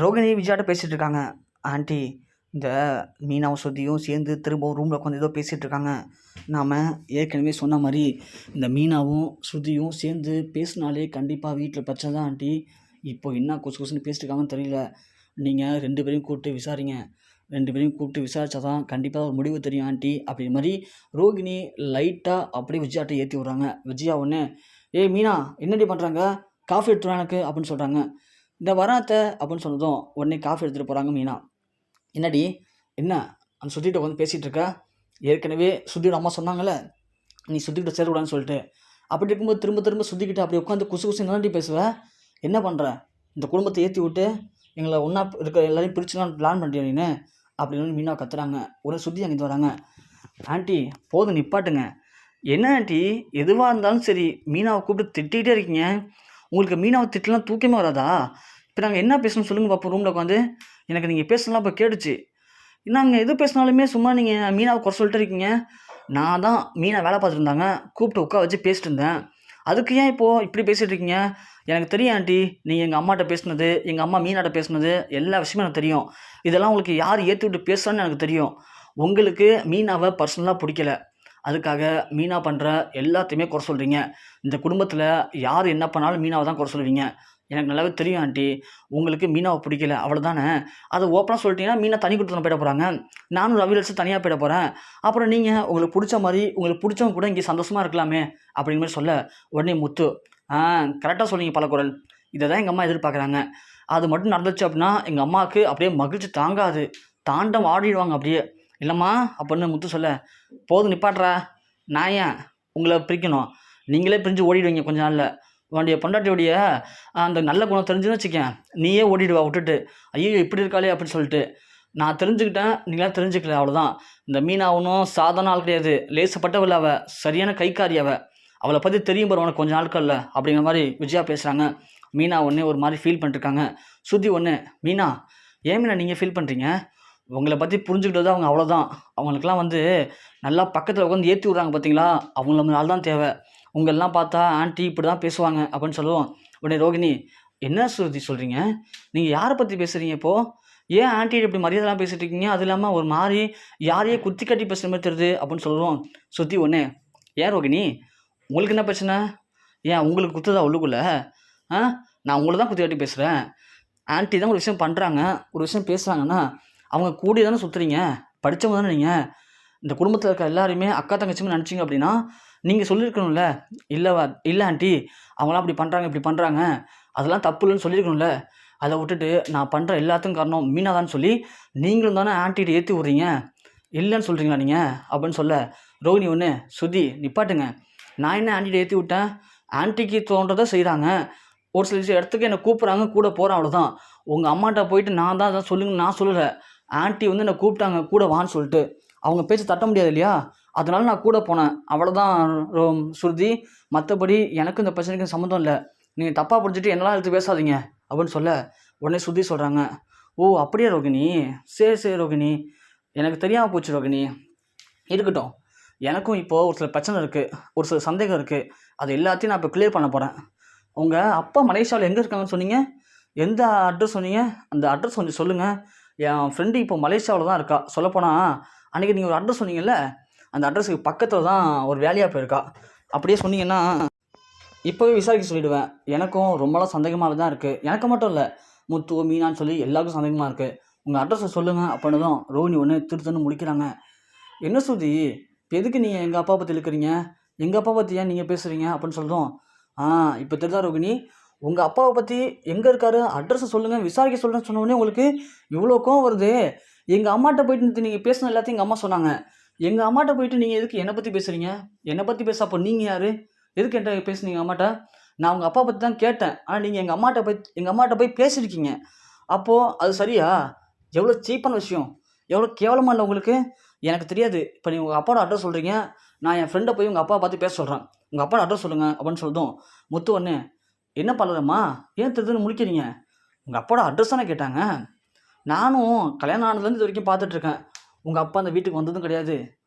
ரோகிணி விஜயாட்ட பேசிகிட்டு இருக்காங்க. ஆண்டி, இந்த மீனாவும் ஸ்ருதியும் சேர்ந்து திரும்பவும் ரூமில் உட்காந்து ஏதோ பேசிகிட்டு இருக்காங்க. நாம் ஏற்கனவே சொன்ன மாதிரி இந்த மீனாவும் ஸ்ருதியும் சேர்ந்து பேசினாலே கண்டிப்பாக வீட்டில் பிரச்சனை தான் ஆண்டி. இப்போ என்ன கொசு கொசுன்னு பேசிட்டு இருக்காங்கன்னு தெரியல. நீங்கள் 2 பேரையும் கூப்பிட்டு விசாரிங்க. 2 பேரையும் கூப்பிட்டு விசாரித்தா தான் கண்டிப்பாக ஒரு முடிவு தெரியும் ஆண்டி. அப்படின்ற மாதிரி ரோகிணி லைட்டாக அப்படியே விஜயாட்ட ஏற்றி விட்றாங்க. விஜயா ஒன்று, ஏய் மீனா, என்னடி பண்ணுறாங்க? காஃபி எடுத்துருவா எனக்கு அப்படின்னு சொல்கிறாங்க. இந்த வராத்த அப்படின்னு சொன்னதும் உடனே காஃபி எடுத்துகிட்டு போகிறாங்க மீனா. என்னடி, என்ன அந்த சுத்திகிட்ட உட்காந்து பேசிகிட்டு இருக்கா? ஏற்கனவே சுத்தியோட அம்மா சொன்னாங்கல்ல, நீ சுத்திக்கிட்ட சேரக்கூடாதுன்னு சொல்லிட்டு. அப்படி இருக்கும்போது திரும்ப திரும்ப சுத்திக்கிட்ட அப்படி உட்காந்து குசு குசு என்னடி பேசுவ? என்ன பண்ணுற? இந்த குடும்பத்தை ஏற்றி விட்டு எங்களை ஒன்றா இருக்க எல்லாரையும் பிரிச்சுலாம் பிளான் பண்ணிட்டியா நீனு? அப்படின்னு மீனா கத்துறாங்க. உடனே சுத்தி அங்கிட்டு வராங்க. ஆண்டி போதும் நிப்பாட்டுங்க. என்ன ஆண்டி, எதுவாக இருந்தாலும் சரி மீனாவை கூப்பிட்டு திட்டிகிட்டே இருக்கீங்க. உங்களுக்கு மீனாவை திட்டலாம் தூக்கமே வராதா? இப்போ நாங்கள் என்ன பேசணும்னு சொல்லுங்கள் பார்ப்போம். ரூமில் உட்காந்து எனக்கு நீங்கள் பேசலாம் இப்போ கேட்டுச்சு. நாங்கள் எது பேசினாலுமே சும்மா நீங்கள் மீனாவை குறை சொல்லிட்டு இருக்கீங்க. நான் தான் மீனா வேலை பார்த்துட்டு இருந்தாங்க, கூப்பிட்டு உட்கார வச்சு பேசிட்டு இருந்தேன். அதுக்கு ஏன் இப்போது இப்படி பேசிகிட்டு இருக்கீங்க? எனக்கு தெரியும் ஆண்டி, நீங்கள் எங்கள் அம்மாட்ட பேசுனது, எங்கள் அம்மா மீனாட்ட பேசுனது எல்லா விஷயமும் எனக்கு தெரியும். இதெல்லாம் உங்களுக்கு யார் ஏற்றி விட்டு பேசுகிறான்னு எனக்கு தெரியும். உங்களுக்கு மீனாவை பர்சனலாக பிடிக்கல, அதுக்காக மீனா பண்ணுற எல்லாத்தையுமே குறை சொல்கிறீங்க. இந்த குடும்பத்தில் யார் என்ன பண்ணாலும் மீனாவை தான் குறை சொல்லுவீங்க. எனக்கு நல்லாவே தெரியும் ஆண்டி, உங்களுக்கு மீனாவை பிடிக்கல அவ்வளோதானே. அதை ஓப்பனாக சொல்லிட்டீங்கன்னா மீனா தனி கொடுத்து போயிட போகிறாங்க, நானும் ரவி லட்சம் தனியாக போயிட போகிறேன். அப்புறம் நீங்கள் உங்களுக்கு பிடிச்ச மாதிரி உங்களுக்கு பிடிச்சவங்க கூட இங்கே சந்தோஷமாக இருக்கலாமே அப்படிங்கிற மாதிரி சொல்ல, உடனே முத்து, கரெக்டாக சொன்னீங்க பலகுரல், இதை தான் எங்கள் அம்மா எதிர்பார்க்குறாங்க. அது மட்டும் நடந்துச்சு அப்படின்னா எங்கள் அம்மாவுக்கு அப்படியே மகிழ்ச்சி தாங்காது, தாண்டம் ஆடிடுவாங்க அப்படியே. இல்லைம்மா அப்படின்னு முத்து சொல்ல, போதும் நிப்பாட்டுறா, நான் ஏன் உங்களை பிரிக்கணும்? நீங்களே பிரிஞ்சு ஓடிடுவீங்க கொஞ்ச நாளில். உன்னுடைய பொண்டாட்டியோடைய அந்த நல்ல குணம் தெரிஞ்சுன்னு வச்சுக்கேன், நீயே ஓடிடுவா விட்டுட்டு. ஐயோ இப்படி இருக்காளே அப்படின்னு சொல்லிட்டு. நான் தெரிஞ்சுக்கிட்டேன், நீங்களாம் தெரிஞ்சுக்கல, அவ்வளோதான். இந்த மீனா ஒன்றும் சாதாரண ஆள் கிடையாது, லேசப்பட்டவள் அவள், சரியான கைக்காரி அவள். அவளை பற்றி தெரியும் பாரு உனக்கு கொஞ்சம் நாட்களில் அப்படிங்கிற மாதிரி விஜயா பேசுகிறாங்க. மீனா ஒன்று ஒரு மாதிரி ஃபீல் பண்ணிட்டுருக்காங்க. சுத்தி ஒன்று, மீனா ஏன் மீனா நீங்கள் ஃபீல் பண்ணுறீங்க? உங்களை பற்றி புரிஞ்சுக்கிட்டது அவங்க அவ்வளோதான். அவங்களுக்கெல்லாம் நல்லா பக்கத்தில் உட்காந்து ஏற்றி விட்றாங்க பார்த்தீங்களா, அவங்கள நாள் தான் தேவை. உங்களெல்லாம் பார்த்தா ஆண்டி இப்படி தான் பேசுவாங்க அப்படின்னு சொல்லுவோம். உடனே ரோகிணி, என்ன ஸ்ருதி சொல்கிறீங்க? நீங்கள் யாரை பற்றி பேசுகிறீங்க இப்போது? ஏன் ஆண்டி இப்படி மரியாதைலாம் பேசிகிட்டு இருக்கீங்க? அது இல்லாமல் ஒரு மாதிரி யாரையே குத்தி கட்டி பேசுகிற மாதிரி தெரியுது அப்படின்னு சொல்லுவோம். ஸ்ருதி ஒன்று, ஏன் ரோகிணி உங்களுக்கு என்ன பிரச்சனை? ஏன் உங்களுக்கு குத்துதா உள்ளுக்குள்ளே? நான் உங்களை தான் குத்தி கட்டி பேசுகிறேன். ஆண்டி தான் ஒரு விஷயம் பண்ணுறாங்க, ஒரு விஷயம் பேசுகிறாங்கன்னா அவங்க கூடி தானே சுற்றுறீங்க, படித்தவங்க தானே நீங்கள். இந்த குடும்பத்தில் இருக்க எல்லாருமே அக்கா தங்கச்சின்னு நினச்சிங்க அப்படின்னா நீங்கள் சொல்லியிருக்கணும்ல, இல்லை ஆண்டி அவங்களாம் அப்படி பண்ணுறாங்க இப்படி பண்ணுறாங்க, அதெல்லாம் தப்பு இல்லைன்னு சொல்லியிருக்கணும்ல. அதை விட்டுட்டு நான் பண்ணுற எல்லாத்துக்கும் காரணம் மீனா தான் சொல்லி நீங்களும் தானே ஆண்டிகிட்ட ஏற்றி விட்றீங்க, இல்லைன்னு சொல்கிறீங்களா நீங்கள் அப்படின்னு சொல்ல, ரோகிணி ஒன்று, சுதி நிப்பாட்டுங்க. நான் என்ன ஆண்டிகிட்ட ஏற்றி விட்டேன்? ஆண்டிக்கு தோன்றதை செய்கிறாங்க, ஒரு சில இடத்துக்கு என்னை கூப்பிட்றாங்க, கூட போகிறேன், அவ்வளோதான். உங்கள் அம்மாட்ட போயிட்டு நான் தான் அதான் சொல்லுங்க நான் சொல்லலை. ஆண்டி என்னை கூப்பிட்டாங்க கூட வான்னு சொல்லிட்டு, அவங்க பேச்சு தட்ட முடியாது இல்லையா, அதனால நான் கூட போனேன், அவ்வளோதான் ஸ்ருதி. மற்றபடி எனக்கு இந்த பிரச்சனைக்கு சம்மந்தம் இல்லை. நீங்கள் தப்பாக புரிஞ்சுட்டு என்னெல்லாம் எடுத்து பேசாதீங்க அப்படின்னு சொல்ல, உடனே ஸ்ருதி சொல்கிறாங்க, ஓ அப்படியே ரோகிணி, சரி சரி ரோகிணி, எனக்கு தெரியாமல் போச்சு ரோகிணி, இருக்கட்டும். எனக்கும் இப்போது ஒரு சில பிரச்சனை இருக்குது, ஒரு சில சந்தேகம் இருக்குது, அது எல்லாத்தையும் நான் இப்போ கிளியர் பண்ண போகிறேன். உங்கள் அப்பா மலேசியாவில் எங்கே இருக்காங்கன்னு சொன்னீங்க? எந்த அட்ரஸ் சொன்னீங்க? அந்த அட்ரஸ் கொஞ்சம் சொல்லுங்கள். என் ஃப்ரெண்டு இப்போ மலேசியாவில் தான் இருக்கா. சொல்லப்போனால் அன்றைக்கி நீங்கள் ஒரு அட்ரஸ் சொன்னீங்கல்ல, அந்த அட்ரஸுக்கு பக்கத்தில் தான் ஒரு வேலையாக போயிருக்கா. அப்படியே சொன்னீங்கன்னா இப்போவே விசாரிக்க சொல்லிவிடுவேன். எனக்கும் ரொம்பலாம் சந்தேகமாகவே தான் இருக்குது. எனக்கு மட்டும் இல்லை, முத்து மீனான்னு சொல்லி எல்லாருக்கும் சந்தேகமாக இருக்குது. உங்கள் அட்ரஸை சொல்லுங்கள் அப்படின்னு தான் ரோஹிணி ஒன்று திருத்தன்னு முடிக்கிறாங்க. என்ன ஸ்ருதி, இப்போ எதுக்கு நீங்கள் எங்கள் அப்பா பற்றி இழுக்கிறீங்க? எங்கள் அப்பா பற்றி ஏன் நீங்கள் பேசுகிறீங்க அப்படின்னு சொல்கிறோம். இப்போ தெரியுதா ரோகிணி, உங்கள் அப்பாவை பற்றி எங்கே இருக்காரு, அட்ரஸை சொல்லுங்கள், விசாரிக்க சொல்கிறேன்னு சொன்ன உடனே உங்களுக்கு இவ்வளோ கோவம் வருது. எங்கள் அம்மாட்ட போயிட்டு நீங்கள் பேசின எல்லாத்தையும் எங்கள் அம்மா சொன்னாங்க. எங்கள் அம்மாட்ட போயிட்டு நீங்கள் எதுக்கு என்னை பற்றி பேசுகிறீங்க? என்னை பற்றி பேச அப்போ நீங்கள் யார்? எதுக்கு என்கிட்ட பேசுனீங்க அம்மாட்ட? நான் உங்கள் அப்பா பற்றி தான் கேட்டேன், ஆனால் நீங்கள் எங்கள் அம்மாட்ட போய் பேசியிருக்கீங்க. அப்போது அது சரியா? எவ்வளோ சீப்பான விஷயம், எவ்வளோ கேவலமாக இல்லை உங்களுக்கு? எனக்கு தெரியாது. இப்போ நீங்கள் உங்கள் அப்பாவோட அட்ரஸ் சொல்கிறீங்க, நான் என் ஃப்ரெண்டை போய் உங்கள் அப்பா பார்த்து பேச சொல்கிறேன். உங்கள் அப்பாவோட அட்ரஸ் சொல்லுங்கள் அப்படின்னு சொல்லிட்டோம். முத்து ஒன்று, என்ன பண்ணுறேம்மா, ஏன் திருதுன்னு முழிக்கிறீங்க? உங்கள் அப்பாவோட அட்ரஸ் தானே கேட்டாங்க. நானும் கல்யாணம் ஆனதுலேருந்து இது வரைக்கும் பார்த்துட்ருக்கேன். உங்கள் அப்பா அந்த வீட்டுக்கு வந்ததும் கிடையாது,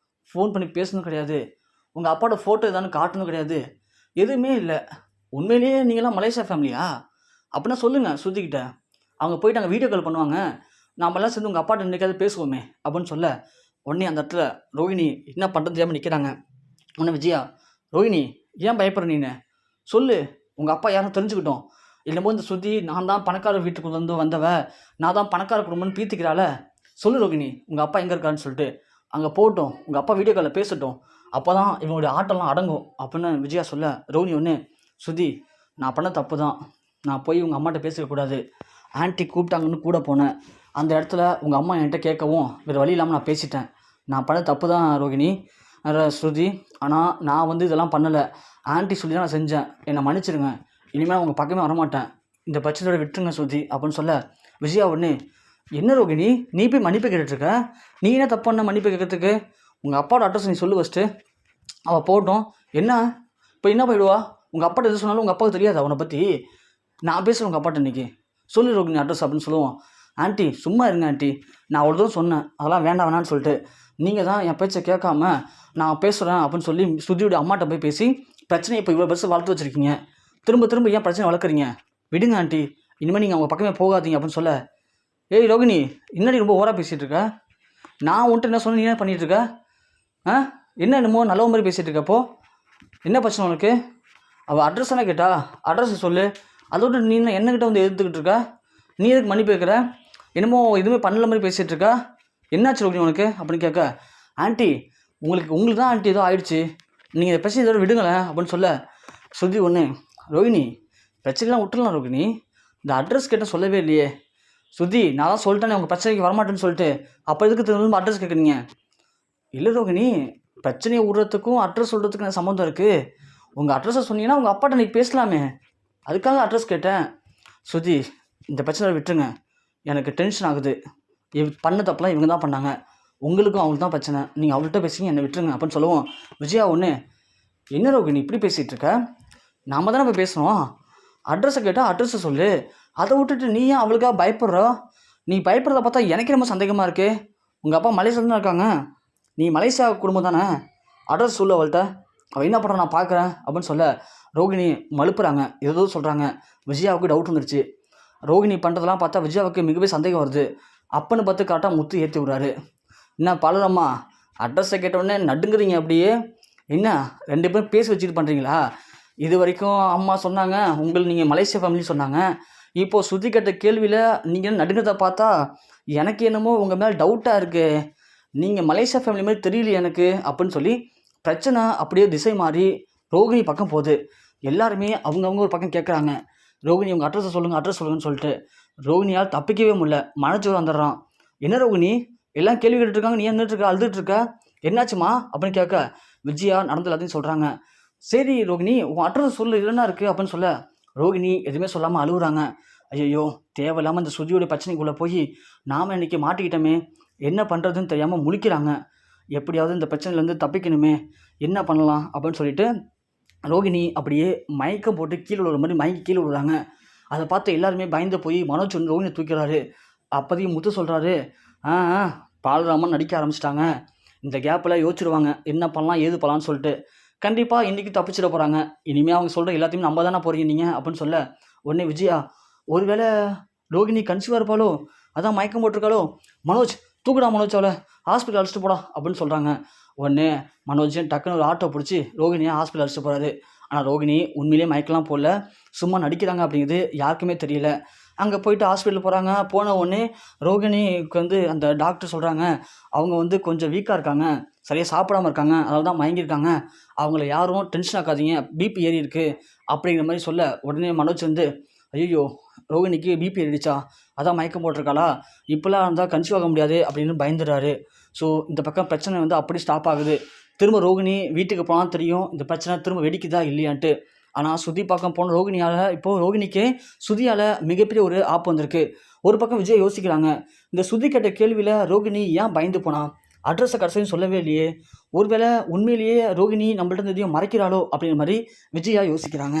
ஃபோன் பண்ணி பேசுனதும் கிடையாது, உங்கள் அப்பாவோட ஃபோட்டோ எதானு காட்டுனதும் கிடையாது, எதுவுமே இல்லை. உண்மையிலேயே நீங்களாம் மலேசியா ஃபேமிலியா? அப்படின்னா சொல்லுங்கள் ஸ்ருதிக்கிட்ட. அவங்க போயிட்டு அங்கே வீடியோ கால் பண்ணுவாங்க, நாமெல்லாம் சேர்ந்து உங்கள் அப்பாட்ட இன்றைக்காவது பேசுவோமே அப்படின்னு சொல்ல, உடனே அந்த இடத்துல ரோகிணி என்ன பண்ணுறது தெரியாமல் நிற்கிறாங்க. உடனே விஜயா, ரோகிணி ஏன் பயப்படுற நீனு சொல்லு, உங்கள் அப்பா யாரும் தெரிஞ்சுக்கிட்டோம், இல்லைமோ இந்த சுத்தி நான் தான் பணக்கார வீட்டுக்கு வந்தவ, நான் தான் பணக்கார குடும்பம்னு பீத்திக்கிறாள, சொல்லு ரோகிணி உங்கள் அப்பா எங்கே இருக்காருன்னு சொல்லிட்டு, அங்கே போகட்டும், உங்கள் அப்பா வீடியோ காலில் பேசட்டும், அப்போ தான் இவங்களுடைய ஆட்டம்லாம் அடங்கும் அப்படின்னு விஜயா சொல்ல, ரோகிணி ஒன்று, சுதி நான் பண்ண தப்பு தான், நான் போய் உங்கள் அம்மாட்ட பேசிக்கக்கூடாது, ஆன்ட்டி கூப்பிட்டாங்கன்னு கூட போனேன், அந்த இடத்துல உங்கள் அம்மா என்கிட்ட கேட்கவும் வேறு வழி இல்லாமல் நான் பேசிட்டேன், நான் பண்ண தப்பு தான் ரோகிணி ஸ்ருதி, ஆனால் நான் வந்து இதெல்லாம் பண்ணலை, ஆன்ட்டி சொல்லி தான் நான் செஞ்சேன், என்னை மன்னிச்சிடுங்க, இனிமேல் உங்கள் பக்கமே வரமாட்டேன், இந்த பட்சத்தோட விட்டுருங்க ஸ்ருதி அப்படின்னு சொல்ல, விஜயா ஒன்று, என்ன ரோகிணி நீ போய் மன்னிப்பு கேட்டுட்ருக்க, நீ என்ன தப்பு பண்ண மன்னிப்பு கேட்கறதுக்கு, உங்கள் அப்பாவோட அட்ரஸ் நீ சொல்லு ஃபஸ்ட்டு, அவள் போட்டோம், என்ன இப்போ என்ன போயிடுவா, உங்கள் அப்பாட்ட எது சொன்னாலும் உங்கள் அப்பாவுக்கு தெரியாது அவனை பற்றி, நான் பேசுகிறேன் உங்கள் அப்பாட்ட இன்றைக்கி, சொல்லு ரோகிணி அட்ரஸ் அப்படின்னு சொல்லுவோம். ஆன்ட்டி சும்மா இருங்க ஆன்ட்டி, நான் அவ்வளோ தூரம் சொன்னேன், அதெல்லாம் வேண்டாம் சொல்லிட்டு, நீங்கள் தான் என் பேச்சை கேட்காம நான் பேசுகிறேன் அப்படின்னு சொல்லி ஸ்ருதியோட அம்மாட்ட போய் பேசி பிரச்சனையை இப்போ இவ்வளோ பெருசு வளர்த்து வச்சுருக்கீங்க, திரும்ப திரும்ப ஏன் பிரச்சனை வளர்க்குறீங்க, விடுங்க ஆன்ட்டி, இனிமேல் நீங்கள் அவங்க பக்கமே போகாதீங்க அப்படின்னு சொல்ல, ஏய் ரோகிணி என்னடி ரொம்ப ஓவராக பேசிகிட்டு இருக்க, நான் உன்ட்டு என்ன சொன்ன நீ என்ன பண்ணிகிட்ருக்க, என்ன என்னமோ நல்ல மாதிரி பேசிகிட்டு இருக்கப்போ என்ன பிரச்சனை உனக்கு, அவள் அட்ரஸ் தானே கேட்டா, அட்ரஸ் சொல்லு, அதோட நீ என்னக்கிட்ட வந்து எதிர்த்துக்கிட்டு இருக்க, நீ எதுக்கு மன்னிப்பு கேட்குற, என்னமோ எதுவுமே பண்ணல மாதிரி பேசிகிட்டு இருக்கா, என்னாச்சு ரோகிணி உனக்கு அப்படின்னு கேட்க, ஆன்ட்டி உங்களுக்கு தான் ஆன்ட்டி ஏதோ ஆயிடுச்சு, நீங்கள் இந்த பிரச்சனை இதோட விடுங்களேன் அப்படின்னு சொல்ல, ஸ்ருதி ஒன்று, ரோகிணி பிரச்சனைலாம் விட்டுலாம் ரோகிணி, இந்த அட்ரஸ் கேட்ட சொல்லவே இல்லையே, ஸ்ருதி நான் தான் சொல்லிட்டேனே உங்கள் பிரச்சனைக்கு வரமாட்டேன்னு சொல்லிட்டு, அப்போ எதுக்கு திரும்ப அட்ரஸ் கேட்குறீங்க, இல்லை ரோகிணி பிரச்சனையை விடுறதுக்கும் அட்ரஸ் சொல்கிறதுக்கு எனக்கு சம்மந்தம் இருக்குது, உங்கள் அட்ரஸை சொன்னீங்கன்னா உங்கள் அப்பாட்ட நீ பேசலாமே, அதுக்காக அட்ரஸ் கேட்டேன், ஸ்ருதி இந்த பிரச்சனை விட்டுருங்க, எனக்கு டென்ஷன் ஆகுது, பண்ண தப்பெல்லாம் இவங்க தான் பண்ணாங்க, உங்களுக்கும் அவங்களுக்கு தான் பிரச்சனை, நீங்கள் அவள்கிட்ட பேசுங்க என்னை விட்டுருங்க அப்படின்னு சொல்லுவோம். விஜயா ஒன்று, என்ன ரோகிணி இப்படி பேசிகிட்டு இருக்க, நாம் தானே போய் பேசணும், அட்ரஸை கேட்டால் அட்ரஸை சொல்லு, அதை விட்டுட்டு நீ ஏன் அவளுக்காக பயப்படுற, நீ பயப்படுறத பார்த்தா எனக்கு ரொம்ப சந்தேகமாக இருக்கு, உங்கள் அப்பா மலேசியாவில் தான் இருக்காங்க, நீ மலேசியா குடும்பம் தானே, அட்ரஸ் சொல்லு அவள்கிட்ட, அவள் என்ன பண்ணுறா நான் பார்க்குறேன் அப்படின்னு சொல்ல, ரோகிணி மழுப்புறாங்க, ஏதோ சொல்கிறாங்க. விஜயாவுக்கு டவுட் வந்துருச்சு, ரோகிணி பண்ணுறதெல்லாம் பார்த்தா விஜயாவுக்கு மிகவே சந்தேகம் வருது. அப்பன்னு பார்த்து கரெக்டாக முத்து ஏற்றி விட்றாரு. என்ன பாலரம்மா அட்ரஸை கேட்டவுடனே நடுங்குறீங்க அப்படியே, என்ன 2 பேரும் பேசி வச்சுட்டு பண்ணுறீங்களா, இது வரைக்கும் அம்மா சொன்னாங்க நீங்கள் மலேசியா ஃபேமிலி சொன்னாங்க, இப்போது சுற்றி கேட்ட கேள்வியில் நீங்கள் நடுங்கிறத பார்த்தா எனக்கு என்னமோ உங்கள் மேலே டவுட்டாக இருக்குது, நீங்கள் மலேசியா ஃபேமிலி மாதிரி தெரியல எனக்கு அப்படின்னு சொல்லி பிரச்சனை அப்படியே திசை மாறி ரோகிணி பக்கம் போகுது. எல்லாருமே அவங்கவுங்க ஒரு பக்கம் கேட்குறாங்க, ரோகிணி உங்கள் அட்ரஸை சொல்லுங்கள் அட்ரஸ் சொல்லுங்கன்னு சொல்லிட்டு. ரோகிணியால் தப்பிக்கவே முடியல, மனச்சோறு வந்துடுறான். என்ன ரோகிணி எல்லாம் கேள்வி கேட்டுருக்காங்க, நீ நின்றுட்டுருக்க அழுதுட்டுருக்க, என்னாச்சுமா அப்படின்னு கேட்க, விஜயா நடந்து எல்லாத்தையும் சொல்கிறாங்க. சரி ரோகிணி உன் அட்ரஸ் சொல்லு இல்லைன்னா இருக்குது அப்படின்னு சொல்ல, ரோகிணி எதுவுமே சொல்லாமல் அழுகுறாங்க. ஐயோ தேவையில்லாமல் இந்த சுதியோடைய பிரச்சனைக்குள்ளே போய் நாம் இன்றைக்கி மாட்டிக்கிட்டோமே, என்ன பண்ணுறதுன்னு தெரியாமல் முழிக்கிறாங்க. எப்படியாவது இந்த பிரச்சனையிலேருந்து தப்பிக்கணுமே, என்ன பண்ணலாம் அப்படின்னு சொல்லிட்டு ரோகிணி அப்படியே மயக்கம் போட்டு கீழே விழுற மாதிரி மயக்கி கீழே விழுறாங்க. அதை பார்த்து எல்லாருமே பயந்து போய் மனோஜ் வந்து ரோகிணி தூக்கிறாரு. அப்போதையும் முத்து சொல்கிறாரு, பாலராமன் நடிக்க ஆரம்பிச்சிட்டாங்க, இந்த கேப்பில் யோசிச்சிருவாங்க என்ன பண்ணலாம் ஏது பண்ணலான்னு சொல்லிட்டு, கண்டிப்பாக இன்றைக்கி தப்பிச்சிட போகிறாங்க, இனிமேல் அவங்க சொல்கிற எல்லாத்தையுமே நம்ப தானே போகிறீங்க நீங்கள் அப்படின்னு சொல்ல, உடனே விஜயா ஒருவேளை ரோகிணி கன்சீவாக இருப்பாளோ, அதான் மயக்கம் போட்டிருக்காளோ, மனோஜ் தூக்குடா மனோஜ் அவளை ஹாஸ்பிட்டல் அழைச்சிட்டு போடா அப்படின்னு சொல்கிறாங்க. உடனே மனோஜ் டக்குன்னு ஒரு ஆட்டோ பிடிச்சி ரோகிணியை ஹாஸ்பிட்டல் அழைச்சிட்டு போகிறாரு. ஆனால் ரோகிணி உண்மையிலே மயக்கலாம் போடல, சும்மா நடிக்கிறாங்க அப்படிங்கிறது யாருக்குமே தெரியல. அங்கே போயிட்டு ஹாஸ்பிட்டல் போகிறாங்க. போன உடனே ரோகிணிக்கு வந்து அந்த டாக்டர் சொல்கிறாங்க, அவங்க வந்து கொஞ்சம் வீக்காக இருக்காங்க, சரியாக சாப்பிடாமல் இருக்காங்க, அதனால தான் மயங்கியிருக்காங்க, அவங்கள யாரும் டென்ஷன் ஆக்காதீங்க, பிபி ஏறி இருக்குது அப்படிங்கிற மாதிரி சொல்ல, உடனே மனோஜ் வந்து ஐயோ ரோகிணிக்கு பிபி ஏறிடுச்சா, அதான் மயக்கம் போட்டிருக்காளா, இப்போலாம் இருந்தால் கன்சீவ் ஆக முடியாது அப்படின்னு பயந்துடுறாரு. ஸோ இந்த பக்கம் பிரச்சனை வந்து அப்படி ஸ்டாப் ஆகுது. திரும்ப ரோகிணி வீட்டுக்கு போனால் தெரியும் இந்த பிரச்சனை திரும்ப வெடிக்குதா இல்லையான்ட்டு. ஆனால் சுதி பக்கம் போன ரோகிணியால் இப்போது ரோகிணிக்கே சுதியால் மிகப்பெரிய ஒரு ஆப்பு வந்திருக்கு. ஒரு பக்கம் விஜய் யோசிக்கிறாங்க, இந்த சுதி கேட்ட கேள்வியில் ரோகிணி ஏன் பயந்து போனா, அட்ரஸை கடைசியும் சொல்லவே இல்லையே, ஒருவேளை உண்மையிலேயே ரோகிணி நம்மள்ட்ட எதையும் மறைக்கிறாளோ அப்படிங்கிற மாதிரி விஜயா யோசிக்கிறாங்க.